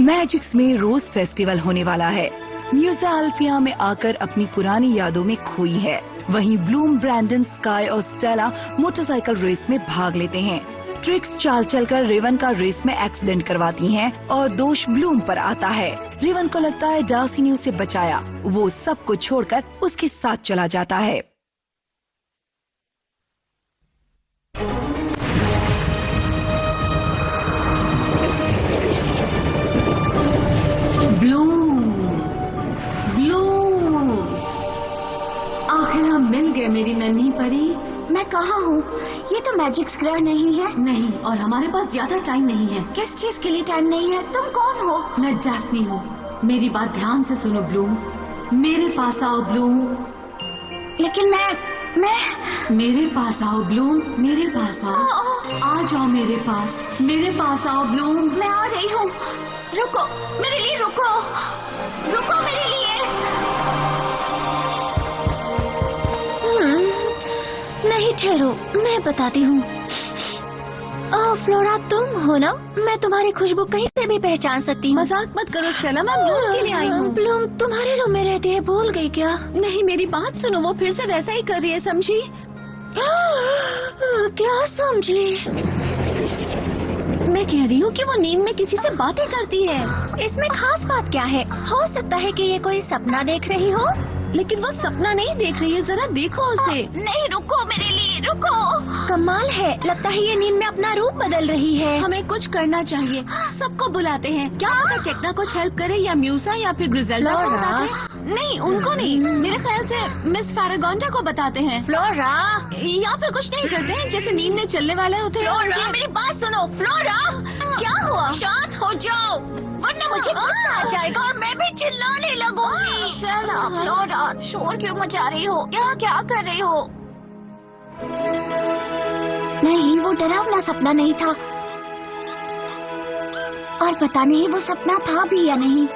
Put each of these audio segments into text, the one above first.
Magics में रोज festival होने वाला है। म्यूजा अल्फिया में आकर अपनी पुरानी यादों में खोई है। वहीं ब्लूम, ब्रैंडन, स्काई और स्टेला मोटरसाइकिल रेस में भाग लेते हैं। ट्रिक्स चाल चलकर रेवन का रेस में एक्सीडेंट करवाती हैं और दोष ब्लूम पर आता है। रेवन को लगता है डार्सी ने उसे बचाया। वो सबको छोड़कर उसके साथ चला जाता है। आखिर हम मिल गए मेरी नन्ही परी। मैं कहाँ हूँ? ये तो मैजिक्स ग्रह नहीं है। नहीं, और हमारे पास ज्यादा टाइम नहीं है। किस चीज के लिए टाइम नहीं है? तुम कौन हो? मैं डैफ्नी हूँ। मेरी बात ध्यान से सुनो ब्लूम। मेरे पास आओ ब्लूम। लेकिन मैं मेरे पास आओ ब्लूम, मेरे पास आओ। आ जाओ मेरे पास आओ ब्लूम। मैं आ रही हूँ। रुको, मेरे लिए रुको, रुको मेरे लिए। नहीं ठहरो, मैं बताती हूँ। फ्लोरा तुम हो ना? मैं तुम्हारी खुशबू कहीं से भी पहचान सकती हूँ। मजाक मत करो स्टेला, मैं ब्लूम के लिए आई हूँ। ब्लूम तुम्हारे रूम में रहती है, भूल गई क्या? नहीं, मेरी बात सुनो, वो फिर से वैसा ही कर रही है, समझी? क्या समझी? मैं कह रही हूँ कि वो नींद में किसी से बातें करती है। इसमें खास बात क्या है? हो सकता है कि ये कोई सपना देख रही हो। लेकिन वो सपना नहीं देख रही है, जरा देखो उसे। नहीं, रुको मेरे लिए, रुको। कमाल है, लगता है ये नींद में अपना रूप बदल रही है। हमें कुछ करना चाहिए। सबको बुलाते हैं। क्या पता टेक्ना कुछ हेल्प करे, या म्यूसा, या फिर ग्रिजेल्डा को बताते हैं। नहीं, उनको नहीं, मेरे ख्याल से मिस पैरागोंडा को बताते हैं। फ्लोरा, या फिर कुछ नहीं करते हैं, जैसे नींद में चलने वाले होते हैं। फ्लोरा, मेरी बात सुनो। फ्लोरा, क्या हुआ? शांत हो जाओ, वरना मुझे गुस्सा आ जाएगा और मैं भी चिल्लाने लगूंगी। चलो फ्लोरा, शोर क्यों मचा रही हो? क्या कर रही हो? नहीं, वो डरावना सपना नहीं था। और पता नहीं वो सपना था भी या नहीं।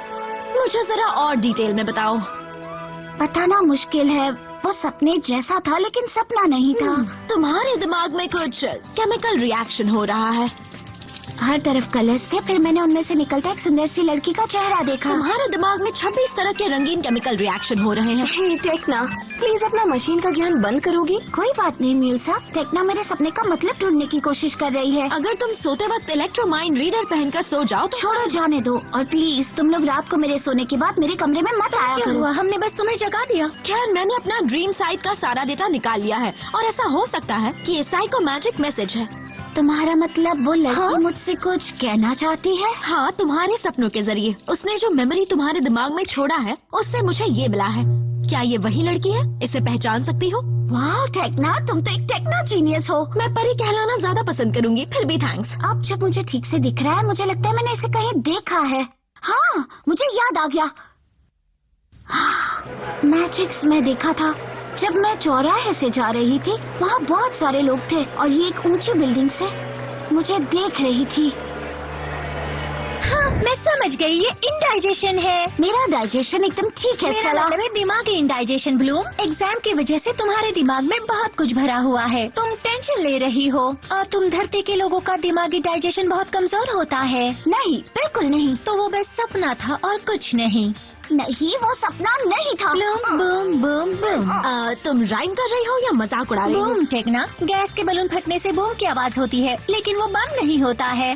मुझे जरा और डिटेल में बताओ। बताना मुश्किल है। वो सपने जैसा था लेकिन सपना नहीं था। तुम्हारे दिमाग में कुछ केमिकल रिएक्शन हो रहा है। हर तरफ कलर्स थे, फिर मैंने उनमें से निकलता एक सुंदर सी लड़की का चेहरा देखा। तुम्हारे दिमाग में 26 तरह के रंगीन केमिकल रिएक्शन हो रहे हैं। टेक्ना, प्लीज अपना मशीन का ज्ञान बंद करोगी? कोई बात नहीं म्यूसा, टेक्ना मेरे सपने का मतलब ढूंढने की कोशिश कर रही है। अगर तुम सोते वक्त इलेक्ट्रोमाइंड रीडर पहनकर सो जाओ तो छोड़ो, जाने दो। और प्लीज तुम लोग रात को मेरे सोने के बाद मेरे कमरे में मत आया क्या करो। हुआ? हमने बस तुम्हें जगा दिया। खैर, मैंने अपना ड्रीम साइट का सारा डेटा निकाल लिया है, और ऐसा हो सकता है कि ये साइको मैजिक मैसेज है। तुम्हारा मतलब वो लड़की हाँ? मुझसे कुछ कहना चाहती है? हाँ, तुम्हारे सपनों के जरिए उसने जो मेमोरी तुम्हारे दिमाग में छोड़ा है, उससे मुझे ये मिला है। क्या ये वही लड़की है? इसे पहचान सकती हो? वाह टेक्ना, तुम तो एक टेक्नो जीनियस हो। मैं परी कहलाना ज्यादा पसंद करूंगी, फिर भी थैंक्स। अब जब मुझे ठीक से दिख रहा है, मुझे लगता है मैंने इसे कहीं देखा है। हाँ, मुझे याद आ गया। मैजिक्स में देखा था। जब मैं चौराहे से जा रही थी, वहाँ बहुत सारे लोग थे और ये एक ऊंची बिल्डिंग से मुझे देख रही थी। हाँ, मैं समझ गई, ये इंडाइजेशन है। मेरा डाइजेशन एकदम ठीक है। मेरा मतलब है दिमागी इंडाइजेशन। ब्लूम, एग्जाम की वजह से तुम्हारे दिमाग में बहुत कुछ भरा हुआ है। तुम टेंशन ले रही हो, और तुम धरती के लोगों का दिमागी डाइजेशन बहुत कमजोर होता है। नहीं, बिल्कुल नहीं। तो वो बस सपना था और कुछ नहीं। नहीं, वो सपना नहीं था। Boom boom boom boom. तुम राइम कर रही हो या मजाक उड़ा रही हो? बूम टेक्ना, गैस के बलून फटने से बूम की आवाज होती है, लेकिन वो बम नहीं होता है।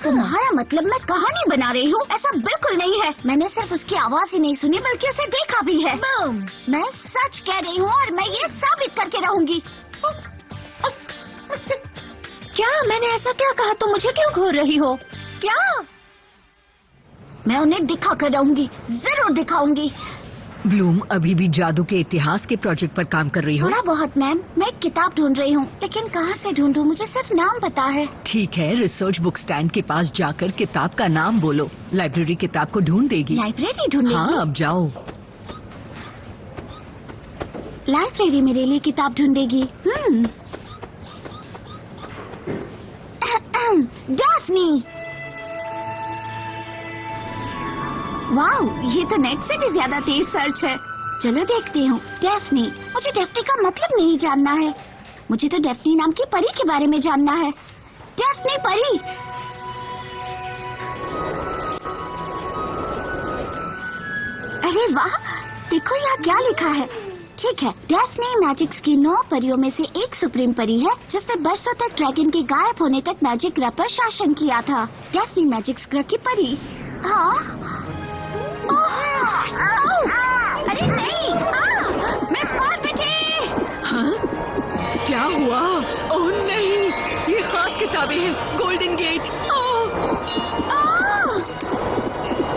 तुम्हारा मतलब मैं कहानी बना रही हूँ? ऐसा बिल्कुल नहीं है। मैंने सिर्फ उसकी आवाज ही नहीं सुनी, बल्कि उसे देखा भी है। बूम। मैं सच कह रही हूँ और मैं ये साबित करके रहूंगी। क्या? मैंने ऐसा क्या कहा? तुम मुझे क्यों घूर रही हो? क्या? मैं उन्हें दिखा कर रहूंगी, जरूर दिखाऊंगी। ब्लूम, अभी भी जादू के इतिहास के प्रोजेक्ट पर काम कर रही हो? थोड़ा बहुत मैम, मैं एक किताब ढूंढ रही हूँ, लेकिन कहाँ से ढूंढूं? मुझे सिर्फ नाम पता है। ठीक है, रिसर्च बुक स्टैंड के पास जाकर किताब का नाम बोलो। लाइब्रेरी किताब को ढूंढ देगी। लाइब्रेरी ढूंढेगी? हाँ, अब जाओ। लाइब्रेरी मेरे लिए किताब ढूंढेगी। डैफ्नी, वाओ, ये तो नेट से भी ज्यादा तेज सर्च है। चलो देखती हूँ। डैफ्नी, मुझे डैफ्नी का मतलब नहीं जानना है। मुझे तो डैफ्नी नाम की परी के बारे में जानना है। डैफ्नी परी। अरे वाह, देखो यहाँ क्या लिखा है। ठीक है, डेफ्नी मैजिक्स की 9 परियों में से एक सुप्रीम परी है जिसने बरसों तक ड्रैगन के गायब होने तक मैजिक ग्रह पर शासन किया था। डेफ्नी मैजिक्स ग्रह की परी। हाँ? अरे नहीं, मिस पार्वती! हाँ? क्या हुआ? ओह नहीं, ये खास किताबें हैं। Golden gate.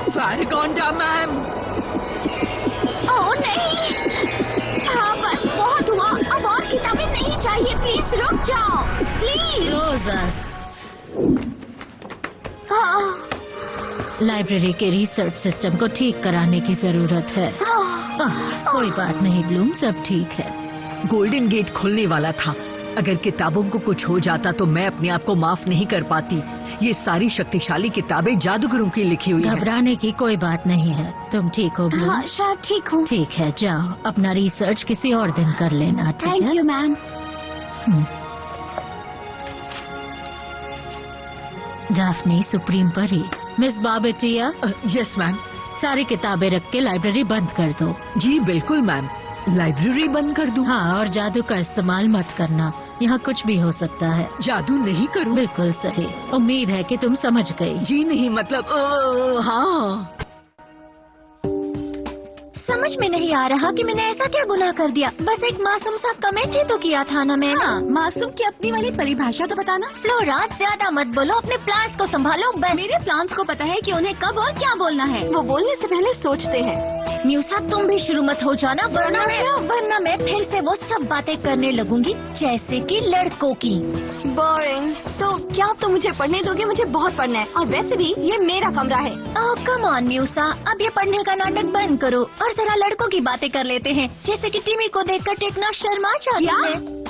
फैरागोन मैम। ओह नहीं, हाँ बस बहुत हुआ, अब और किताबें नहीं चाहिए। प्लीज रुक जाओ, प्लीज। रोजस, हाँ, लाइब्रेरी के रिसर्च सिस्टम को ठीक कराने की जरूरत है। कोई बात नहीं ब्लूम, सब ठीक है। गोल्डन गेट खुलने वाला था। अगर किताबों को कुछ हो जाता तो मैं अपने आप को माफ नहीं कर पाती। ये सारी शक्तिशाली किताबें जादूगरों की लिखी हुई हैं। घबराने की कोई बात नहीं है। तुम ठीक हो ब्लूम? हाँ शायद ठीक हूँ। ठीक है, जाओ अपना रिसर्च किसी और दिन कर लेना। ठीक है? Thank you ma'am. Daphne supreme परी। मिस बाबेटिया, यस मैम। सारी किताबें रख के लाइब्रेरी बंद कर दो। जी बिल्कुल मैम। लाइब्रेरी बंद कर दूं? हाँ, और जादू का इस्तेमाल मत करना। यहाँ कुछ भी हो सकता है। जादू नहीं करूं? बिल्कुल सही। उम्मीद है कि तुम समझ गई। जी नहीं, मतलब हाँ। समझ में नहीं आ रहा कि मैंने ऐसा क्या गुनाह कर दिया। बस एक मासूम सा कमेंट ही तो किया था ना मैंने। हाँ, मासूम की अपनी वाली परिभाषा तो बताना। फ्लोरा, ज्यादा मत बोलो, अपने प्लान्स को संभालो। मेरे प्लान्स को पता है कि उन्हें कब और क्या बोलना है। वो बोलने से पहले सोचते हैं। म्यूसा, तुम भी शुरू मत हो जाना, वरना मैं फिर से वो सब बातें करने लगूंगी जैसे कि लड़कों की। बोरिंग। तो क्या तुम मुझे पढ़ने दोगे? मुझे बहुत पढ़ना है, और वैसे भी ये मेरा कमरा है। ओह कम ऑन म्यूसा, अब ये पढ़ने का नाटक बंद करो और जरा लड़कों की बातें कर लेते हैं, जैसे कि टिमी को देखकर टेक्ना शर्मा जाती है।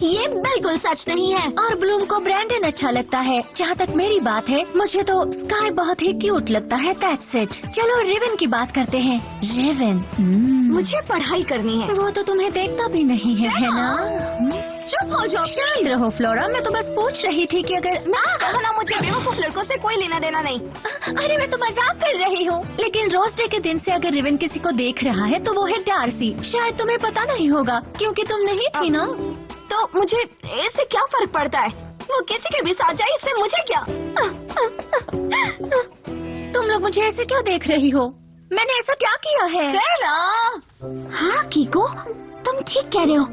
ये बिल्कुल सच नहीं है। और ब्लूम को ब्रैंडन अच्छा लगता है। जहाँ तक मेरी बात है, मुझे तो स्काई बहुत ही क्यूट लगता है। That's it. चलो रिवन की बात करते हैं। रिवन, मुझे पढ़ाई करनी है। वो तो तुम्हें देखता भी नहीं है ना? चुप हो जाओ। शांत रहो फ्लोरा, मैं तो बस पूछ रही थी कि अगर कहना मुझे बेवकूफ लड़कों से कोई लेना देना नहीं। अरे मैं तो मजाक कर रही हूँ। लेकिन रोज डे के दिन से अगर रिवन किसी को देख रहा है तो वो है डार्सी। शायद तुम्हें पता नहीं होगा क्योंकि तुम नहीं थी ना। तो मुझे इससे क्या फर्क पड़ता है? वो किसी के भी साथ जाए, इससे मुझे क्या? तुम लोग मुझे ऐसे क्यों देख रही हो? मैंने ऐसा क्या किया है? हाँ कीको, तुम ठीक कह रहे हो।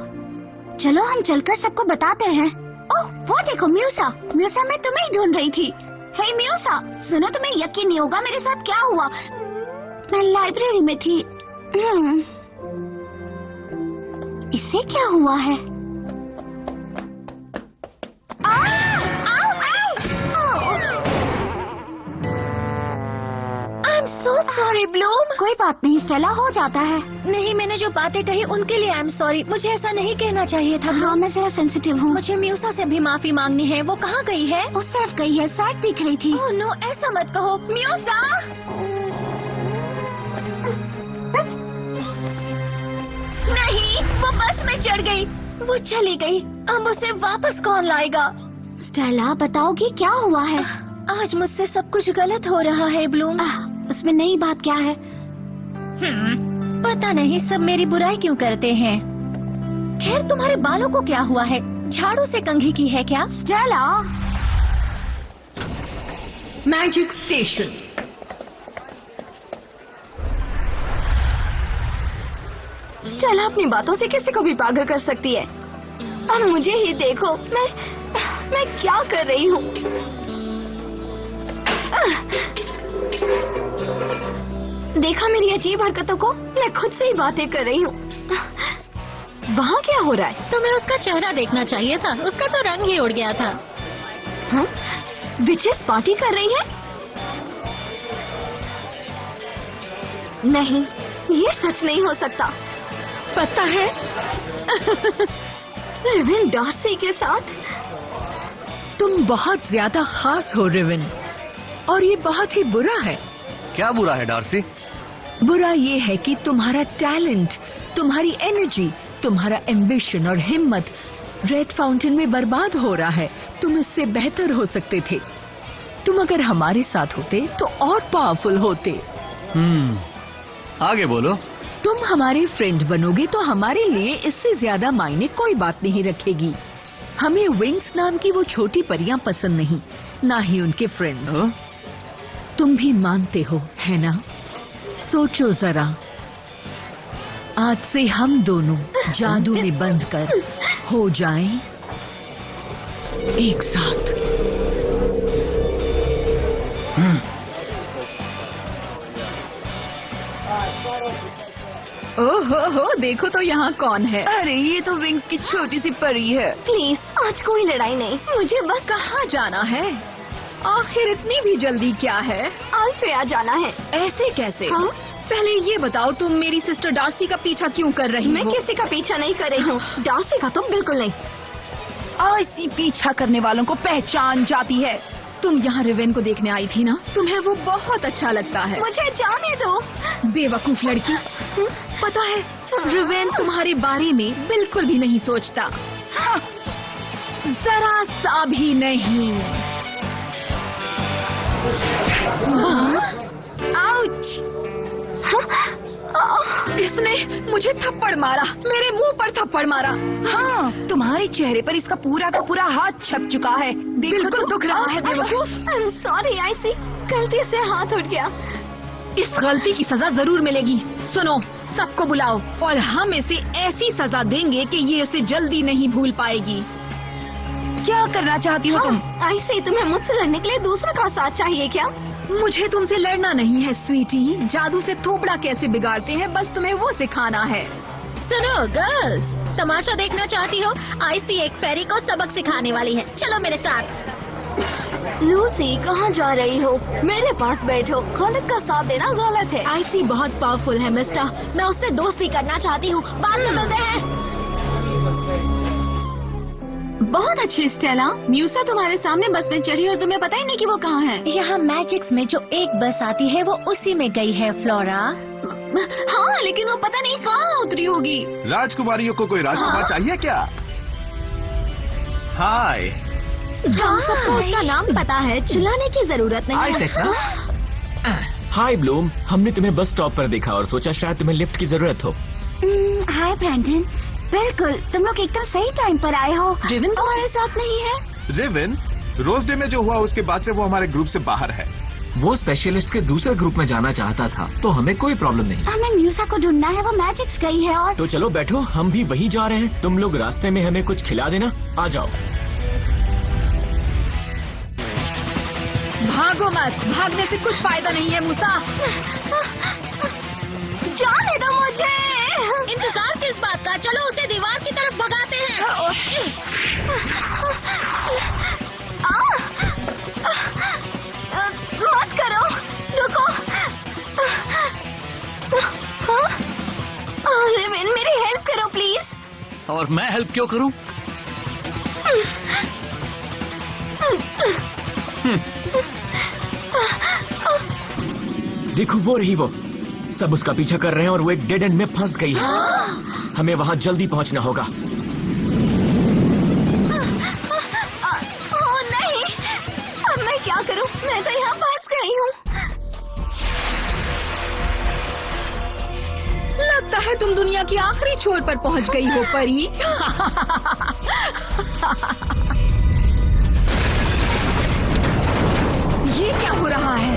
चलो हम चलकर सबको बताते हैं। ओह वो देखो म्यूसा, म्यूसा मैं तुम्हें ढूंढ रही थी। हे म्यूसा, सुनो, तुम्हें यकीन नहीं होगा मेरे साथ क्या हुआ। मैं लाइब्रेरी में थी। इससे क्या हुआ है? So sorry Bloom. कोई बात नहीं स्टेला, हो जाता है। नहीं, मैंने जो बातें कही उनके लिए आई एम सॉरी। मुझे ऐसा नहीं कहना चाहिए था। हाँ, मैं जरा सेंसिटिव हूँ। मुझे म्यूसा से भी माफी मांगनी है। वो कहाँ गई है? उस तरफ गई है, शायद दिख रही थी। ओह नो, ऐसा मत कहो म्यूसा। नहीं, वो बस में चढ़ गई। वो चली गई। अब उसे वापस कौन लाएगा? स्टेला बताओगी क्या हुआ है? आज मुझसे सब कुछ गलत हो रहा है ब्लूम। उसमें नई बात क्या है? पता नहीं, सब मेरी बुराई क्यों करते हैं। खैर, तुम्हारे बालों को क्या हुआ है? झाड़ू से कंघी की है क्या? स्टेला। Magic station. स्टेला अपनी बातों से किसी को भी पागल कर सकती है। अब मुझे ही देखो, मैं क्या कर रही हूँ। देखा मेरी अजीब हरकतों को? मैं खुद से ही बातें कर रही हूँ। वहाँ क्या हो रहा है? तुम्हें उसका चेहरा देखना चाहिए था। उसका तो रंग ही उड़ गया था। हाँ? विचेस पार्टी कर रही है? नहीं, ये सच नहीं हो सकता। पता है रिवन डार्सी के साथ? तुम बहुत ज्यादा खास हो रिवन, और ये बहुत ही बुरा है। क्या बुरा है डार्सी? बुरा ये है कि तुम्हारा टैलेंट, तुम्हारी एनर्जी, तुम्हारा एम्बिशन और हिम्मत रेड फाउंटेन में बर्बाद हो रहा है। तुम इससे बेहतर हो सकते थे। तुम अगर हमारे साथ होते तो और पावरफुल होते। आगे बोलो। तुम हमारे फ्रेंड बनोगे तो हमारे लिए इससे ज्यादा मायने कोई बात नहीं रखेगी। हमें विंग्स नाम की वो छोटी परियां पसंद नहीं, ना ही उनके फ्रेंड्स। हाँ? तुम भी मानते हो, है ना? सोचो जरा, आज से हम दोनों जादू में बंद कर हो जाएं एक साथ। ओहो, देखो तो यहाँ कौन है। अरे ये तो विंग्स की छोटी सी परी है। प्लीज आज कोई लड़ाई नहीं, मुझे बस कहाँ जाना है? आखिर इतनी भी जल्दी क्या है? अल्फिया जाना है। ऐसे कैसे? हाँ? पहले ये बताओ, तुम मेरी सिस्टर डार्सी का पीछा क्यों कर रही मैं हो? किसी का पीछा नहीं कर रही हूँ, डार्सी का तो बिल्कुल नहीं। ऐसी पीछा करने वालों को पहचान जाती है। तुम यहाँ रिवेन को देखने आई थी ना? तुम्हें वो बहुत अच्छा लगता है। मुझे जाने दो। बेवकूफ लड़की। पता है, रिवेन तुम्हारे बारे में बिल्कुल भी नहीं सोचता। हाँ, जरा सा भी नहीं। आउच! इसने मुझे थप्पड़ मारा, मेरे मुंह पर थप्पड़ मारा। हाँ, तुम्हारे चेहरे पर इसका पूरा का पूरा हाथ छप चुका है। बिल्कुल दुख रहा है बेवकूफ। सॉरी आईसी, गलती से हाथ उठ गया। इस गलती की सजा जरूर मिलेगी। सुनो, सबको बुलाओ और हम इसे ऐसी सजा देंगे कि ये इसे जल्दी नहीं भूल पाएगी। क्या करना चाहती हो तुम? आईसी, तुम्हें मुझसे लड़ने के लिए दूसरों का साथ चाहिए क्या? मुझे तुमसे लड़ना नहीं है स्वीटी। जादू से थोपड़ा कैसे बिगाड़ते हैं, बस तुम्हें वो सिखाना है। सुनो गर्ल्स, तमाशा देखना चाहती हो? आईसी एक फेरी को सबक सिखाने वाली है, चलो मेरे साथ। लूसी, कहाँ जा रही हो? मेरे पास बैठो। गलत का साथ देना गलत है। आईसी बहुत पावरफुल है मिस्टर, मैं उससे दोस्ती करना चाहती हूँ, बाद में मिलते हैं। बहुत अच्छी स्टेला। म्यूसा तुम्हारे सामने बस में चढ़ी और तुम्हें पता ही नहीं कि वो कहाँ है। यहाँ मैजिक्स में जो एक बस आती है वो उसी में गई है फ्लोरा। हाँ, लेकिन वो पता नहीं कहाँ उतरी होगी। राजकुमारियों को कोई राजकुमार चाहिए क्या? हाय। जहाँ सबको उसका नाम पता है, चिल्लाने की जरूरत नहीं है। हाय ब्लूम, हमने तुम्हें बस स्टॉप पर देखा और सोचा शायद तुम्हें लिफ्ट की जरूरत हो। हाय ब्रैंडन, बिल्कुल तुम लोग एकदम सही टाइम पर आए हो। रिवन तुम्हारे साथ नहीं है? रिवन, रोज डे में जो हुआ उसके बाद से वो हमारे ग्रुप से बाहर है। वो स्पेशलिस्ट के दूसरे ग्रुप में जाना चाहता था, तो हमें कोई प्रॉब्लम नहीं। हमें म्यूसा को ढूंढना है, वो मैजिक्स गई है। और तो चलो बैठो, हम भी वही जा रहे हैं। तुम लोग रास्ते में हमें कुछ खिला देना, आ जाओ। भागो मत, भागने से कुछ फायदा नहीं है मूसा। जाने दो मुझे। इंतजार किस बात का, चलो उसे दीवार की तरफ भगाते हैं। मत करो, रुको। रिवन, मेरी हेल्प करो प्लीज। और मैं हेल्प क्यों करूं? देखो वो रही वो, सब उसका पीछा कर रहे हैं और वो एक डेड एंड में फंस गई है। हमें वहाँ जल्दी पहुँचना होगा। ओह नहीं, अब मैं क्या करूं? मैं तो यहाँ फंस गई हूँ। लगता है तुम दुनिया की आखिरी छोर पर पहुंच गई हो परी। ये क्या हो रहा है?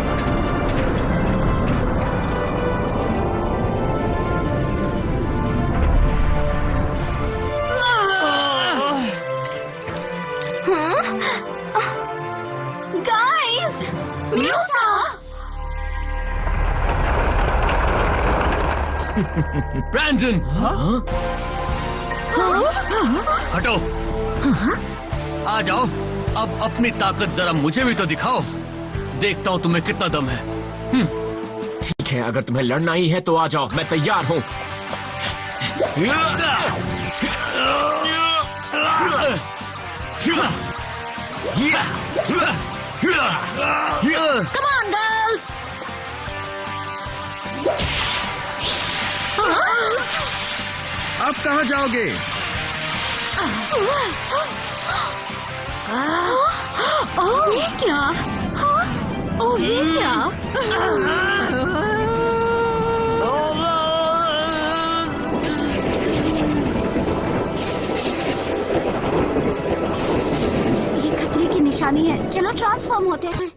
Guys, Musa! ब्रैंडन, हटो। आ जाओ, अब अपनी ताकत जरा मुझे भी तो दिखाओ। देखता हूँ तुम्हें कितना दम है। ठीक है, अगर तुम्हें लड़ना ही है तो आ जाओ, मैं तैयार हूँ। Come on, girls! आप कहाँ जाओगे? ये क्या? ये क्या? जानी है। चलो ट्रांसफॉर्म होते हैं।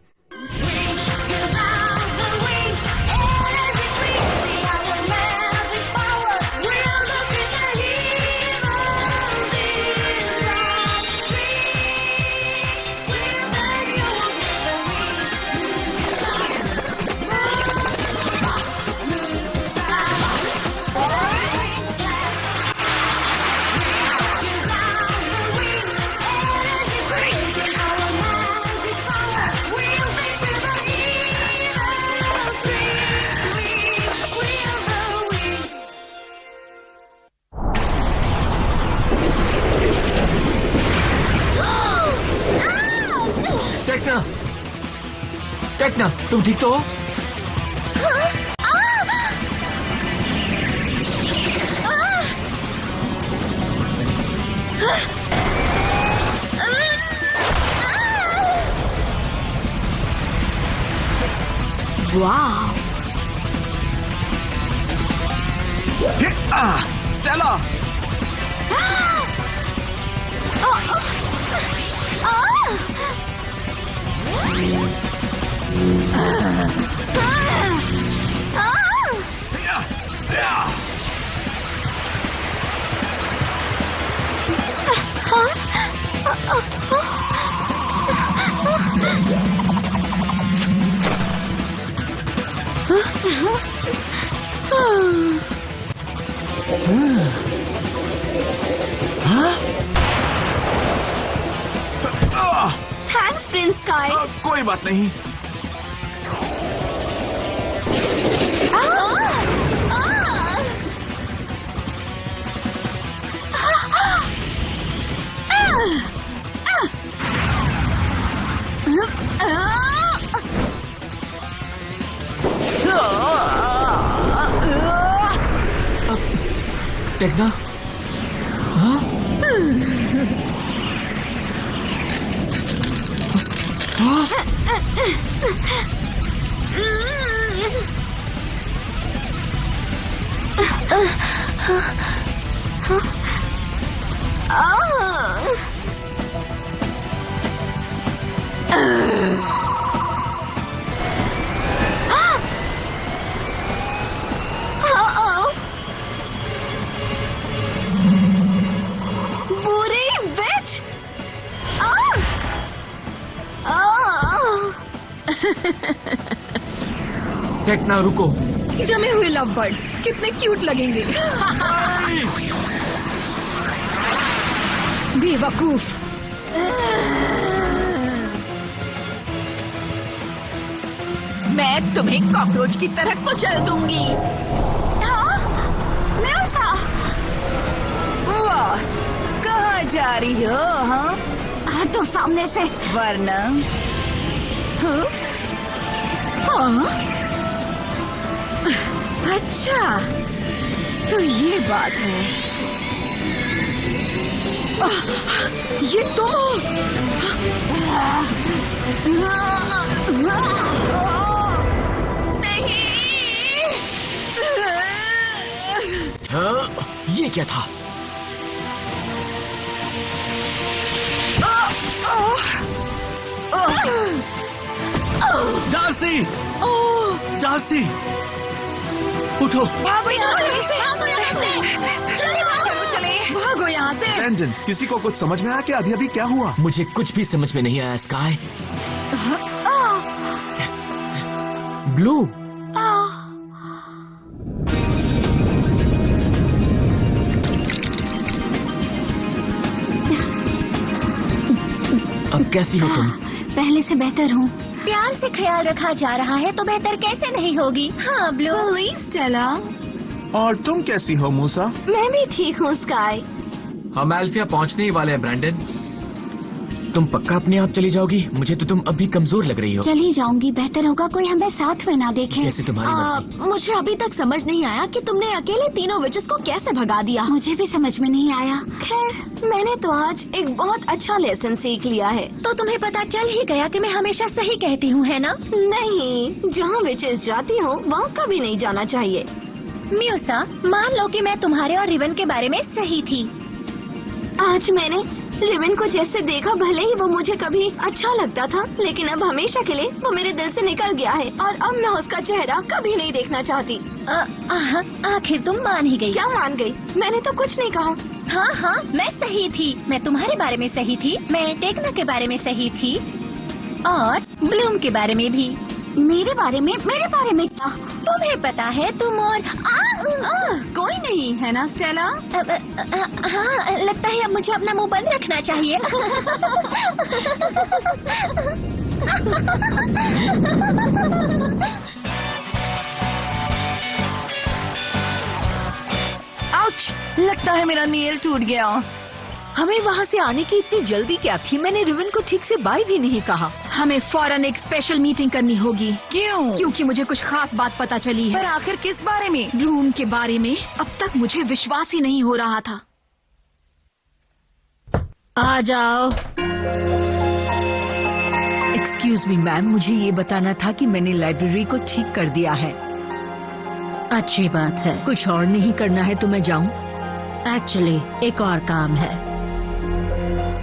टेक्ना, तुम ठीक तो हो? वाह! स्टेला! Thanks Prince sky. कोई बात नहीं। टेक्ना? हाँ? टेक्ना रुको। जमे हुए लव बर्ड्स कितने क्यूट लगेंगे। बेवकूफ। मैं तुम्हें कॉकरोच की तरह कुचल दूंगी। वाह, कहाँ जा रही हो? हाँ, हटो सामने से। वरना अच्छा, तो ये बात है। ये तुम हो? नहीं। हाँ? ये क्या था? डार्सी! डार्सी! उठो! भागो यहाँ से! ब्रैंडन, किसी को कुछ समझ में आया कि अभी अभी क्या हुआ? मुझे कुछ भी समझ में नहीं आया स्काई। ब्लू! अब कैसी हो तुम? पहले से बेहतर हूँ। प्यार से ख्याल रखा जा रहा है तो बेहतर कैसे नहीं होगी? हाँ ब्लू। चला। और तुम कैसी हो मूसा? मैं भी ठीक हूँ स्काई। हम एल्फिया पहुंचने ही वाले हैं ब्रैंडन। तुम पक्का अपने आप चली जाओगी? मुझे तो तुम अभी कमजोर लग रही हो। चली जाऊंगी, बेहतर होगा कोई हमें साथ में ना देखे। कैसे तुम्हारी मर्जी। मुझे अभी तक समझ नहीं आया कि तुमने अकेले तीनों विचेस को कैसे भगा दिया। मुझे भी समझ में नहीं आया। खैर, मैंने तो आज एक बहुत अच्छा लेसन सीख लिया है। तो तुम्हें पता चल ही गया कि मैं हमेशा सही कहती हूँ, है ना? नहीं, जहाँ विचेस जाती हूँ वहाँ कभी नहीं जाना चाहिए। म्यूसा, मान लो कि मैं तुम्हारे और रिवन के बारे में सही थी। आज मैंने रिवन को जैसे देखा, भले ही वो मुझे कभी अच्छा लगता था, लेकिन अब हमेशा के लिए वो मेरे दिल से निकल गया है और अब मैं उसका चेहरा कभी नहीं देखना चाहती। आखिर तुम मान ही गई। क्या मान गई? मैंने तो कुछ नहीं कहा। हाँ हाँ, मैं सही थी। मैं तुम्हारे बारे में सही थी, मैं टेक्ना के बारे में सही थी और ब्लूम के बारे में भी। मेरे बारे में क्या? तुम्हें पता है, तुम और कोई नहीं है ना स्टेला? हाँ, लगता है अब मुझे अपना मुंह बंद रखना चाहिए। आउच! लगता है मेरा नेल टूट गया। हमें वहाँ से आने की इतनी जल्दी क्या थी? मैंने रिवन को ठीक से बाय भी नहीं कहा। हमें फौरन एक स्पेशल मीटिंग करनी होगी। क्यों? क्योंकि मुझे कुछ खास बात पता चली है। पर आखिर किस बारे में? ब्लूम के बारे में। अब तक मुझे विश्वास ही नहीं हो रहा था। आ जाओ। एक्सक्यूज मी मैम, मुझे ये बताना था कि मैंने लाइब्रेरी को ठीक कर दिया है। अच्छी बात है। कुछ और नहीं करना है तो मैं जाऊँ? एक्चुअली एक और काम है।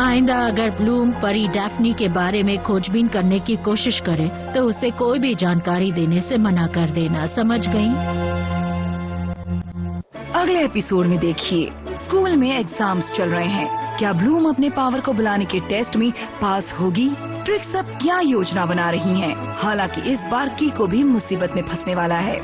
आइंदा अगर ब्लूम परी डैफ्नी के बारे में खोजबीन करने की कोशिश करे तो उसे कोई भी जानकारी देने से मना कर देना, समझ गई? अगले एपिसोड में देखिए, स्कूल में एग्जाम्स चल रहे हैं। क्या ब्लूम अपने पावर को बुलाने के टेस्ट में पास होगी? ट्रिक्स अब क्या योजना बना रही हैं? हालांकि इस बार कीको भी मुसीबत में फंसने वाला है।